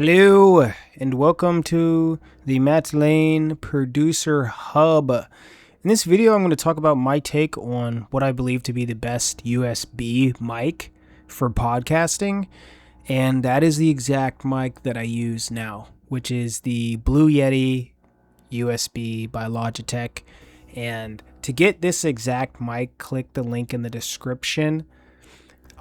Hello, and welcome to the Matt Lane Producer Hub. In this video, I'm going to talk about my take on what I believe to be the best USB mic for podcasting, and that is the exact mic that I use now, which is the Blue Yeti USB by Logitech. And to get this exact mic, click the link in the description.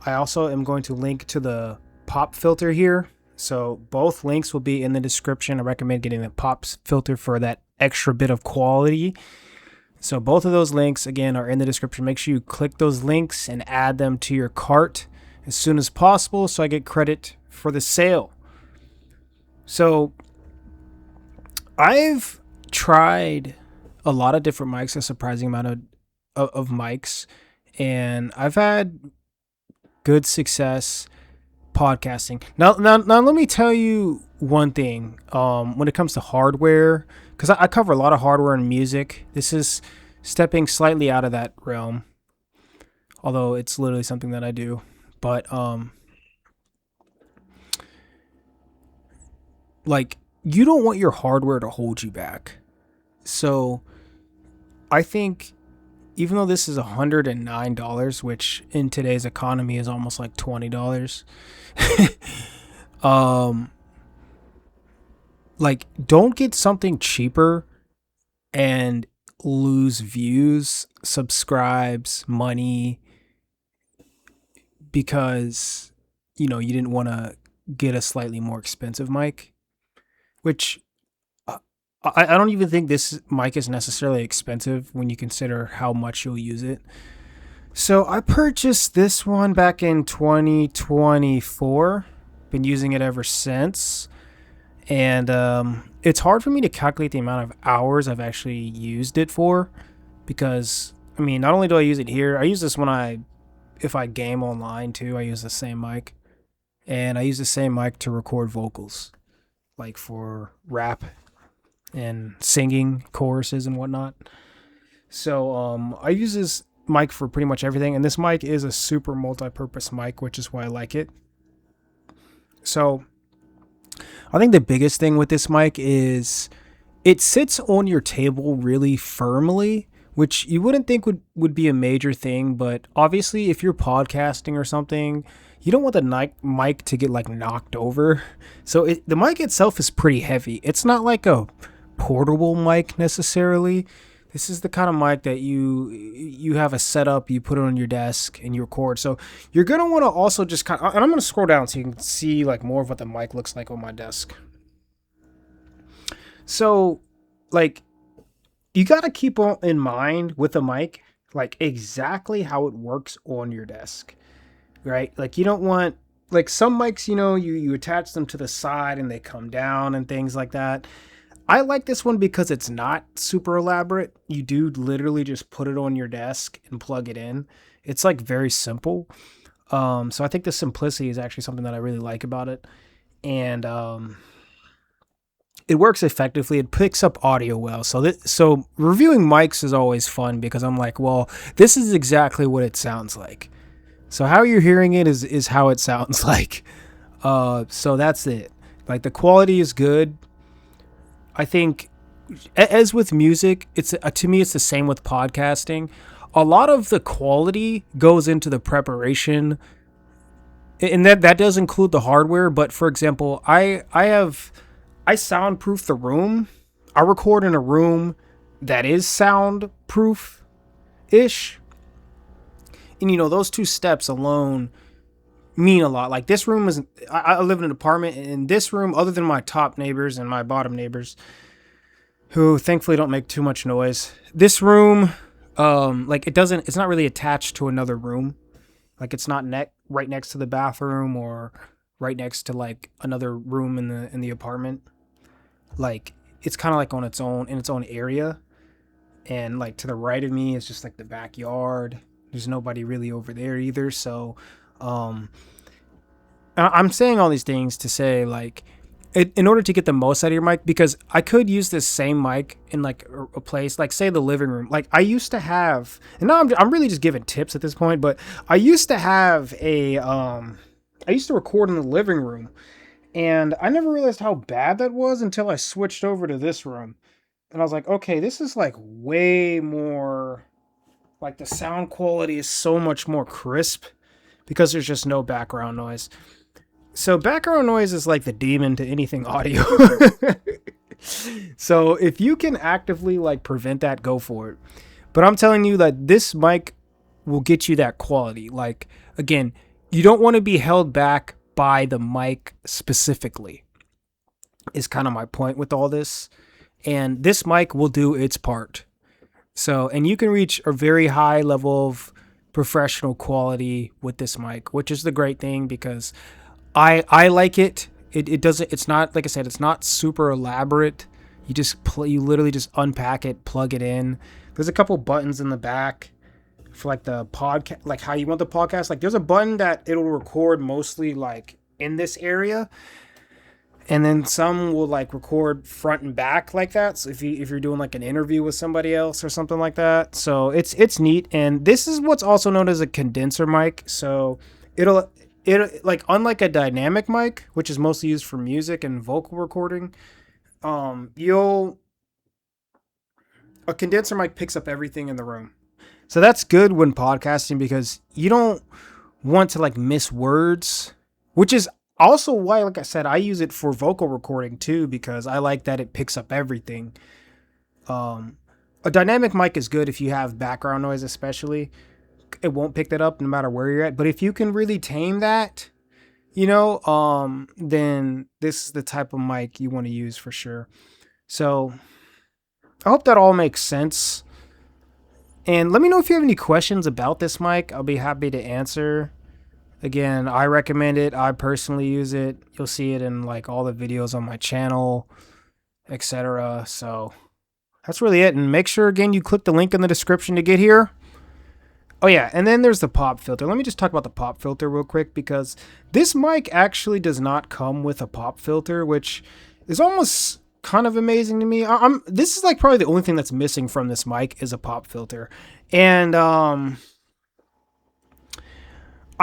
I also am going to link to the pop filter here. So both links will be in the description. I recommend getting the pop filter for that extra bit of quality. So both of those links, again, are in the description. Make sure you click those links and add them to your cart as soon as possible so I get credit for the sale. So I've tried a lot of different mics, a surprising amount of mics, and I've had good success podcasting. Now, let me tell you one thing. When it comes to hardware, because I cover a lot of hardware and music, this is stepping slightly out of that realm. Although it's literally something that I do, but like you don't want your hardware to hold you back. So I think even though this is $109, which in today's economy is almost like $20, like don't get something cheaper and lose views, subscribes, money because you didn't want to get a slightly more expensive mic, which I don't even think this mic is necessarily expensive when you consider how much you'll use it. So I purchased this one back in 2024. Been using it ever since. And it's hard for me to calculate the amount of hours I've actually used it for. Because, not only do I use it here, I use this if I game online too, I use the same mic. And I use the same mic to record vocals. Like for rap and singing choruses and whatnot. So I use this mic for pretty much everything, and this mic is a super multi-purpose mic, which is why I like it. So I think the biggest thing with this mic is it sits on your table really firmly, which you wouldn't think would be a major thing, but obviously if you're podcasting or something, you don't want the mic to get like knocked over. So the mic itself is pretty heavy. It's not like a portable mic necessarily. This is the kind of mic that you have a setup, you put it on your desk and you record. So you're going to want to also just and I'm going to scroll down so you can see like more of what the mic looks like on my desk. So like you got to keep in mind with the mic, like exactly how it works on your desk, right? Like you don't want, like some mics, you attach them to the side and they come down and things like that. I like this one because it's not super elaborate. You do literally just put it on your desk and plug it in. It's like very simple. So I think the simplicity is actually something that I really like about it. And it works effectively. It picks up audio well. So reviewing mics is always fun because I'm like, well, this is exactly what it sounds like. So how you're hearing it is how it sounds like. So that's it. Like the quality is good. I think, as with music, to me it's the same with podcasting. A lot of the quality goes into the preparation, and that does include the hardware. But for example, I soundproof the room. I record in a room that is soundproof ish, and those two steps alone mean a lot. Like this room I live in an apartment, and in this room, other than my top neighbors and my bottom neighbors, who thankfully don't make too much noise, this room, it's not really attached to another room. Like it's not right next to the bathroom or right next to like another room in the apartment. Like it's kind of like in its own area, and like to the right of me is just like the backyard. There's nobody really over there either. So I'm saying all these things to say, like, in order to get the most out of your mic, because I could use this same mic in like a place, like say the living room. Like I used to have, and now I'm really just giving tips at this point, but I used to have I used to record in the living room, And I never realized how bad that was until I switched over to this room. And I was like, okay, this is like way more, like the sound quality is so much more crisp because there's just no background noise. So background noise is like the demon to anything audio. So if you can actively like prevent that, go for it. But I'm telling you that this mic will get you that quality. Like, again, you don't want to be held back by the mic specifically, is kind of my point with all this. And this mic will do its part. So, and you can reach a very high level of professional quality with this mic, which is the great thing because I like it. It doesn't, it's not, like I said, it's not super elaborate. You just you literally just unpack it, plug it in. There's a couple buttons in the back for like the podcast, like how you want the podcast. Like there's a button that it'll record mostly like in this area. And then some will like record front and back like that. So if you're doing like an interview with somebody else or something like that. So it's neat. And this is what's also known as a condenser mic. So it'll like, unlike a dynamic mic, which is mostly used for music and vocal recording, a condenser mic picks up everything in the room. So that's good when podcasting because you don't want to like miss words, which is also why, like I said, I use it for vocal recording too, because I like that it picks up everything. A dynamic mic is good if you have background noise, especially. It won't pick that up no matter where you're at. But if you can really tame that, then this is the type of mic you want to use for sure. So I hope that all makes sense. And let me know if you have any questions about this mic. I'll be happy to answer. Again, I recommend it. I personally use it. You'll see it in like all the videos on my channel, etc. So that's really it. And make sure, again, you click the link in the description to get here. Oh yeah, and then there's the pop filter. Let me just talk about the pop filter real quick because this mic actually does not come with a pop filter, which is almost kind of amazing to me. This is like probably the only thing that's missing from this mic is a pop filter. And I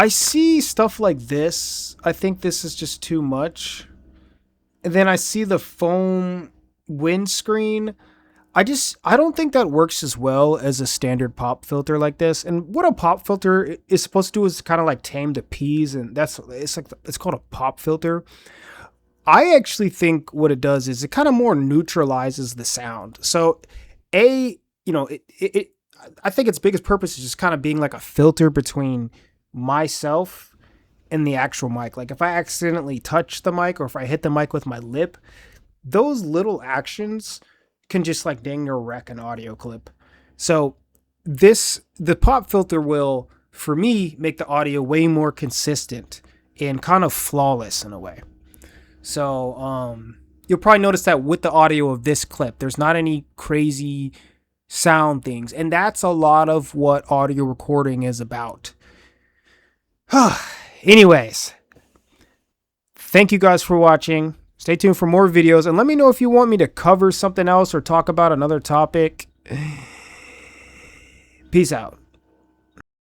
see stuff like this. I think this is just too much. And then I see the foam windscreen. I don't think that works as well as a standard pop filter like this. And what a pop filter is supposed to do is kind of like tame the P's, and it's called a pop filter. I actually think what it does is it kind of more neutralizes the sound. So I think its biggest purpose is just kind of being like a filter between myself and the actual mic. Like if I accidentally touch the mic or if I hit the mic with my lip, those little actions can just like dang near wreck an audio clip. So the pop filter will, for me, make the audio way more consistent and kind of flawless in a way. So you'll probably notice that with the audio of this clip, there's not any crazy sound things. And that's a lot of what audio recording is about. Anyways, thank you guys for watching. Stay tuned for more videos and let me know if you want me to cover something else or talk about another topic. Peace out.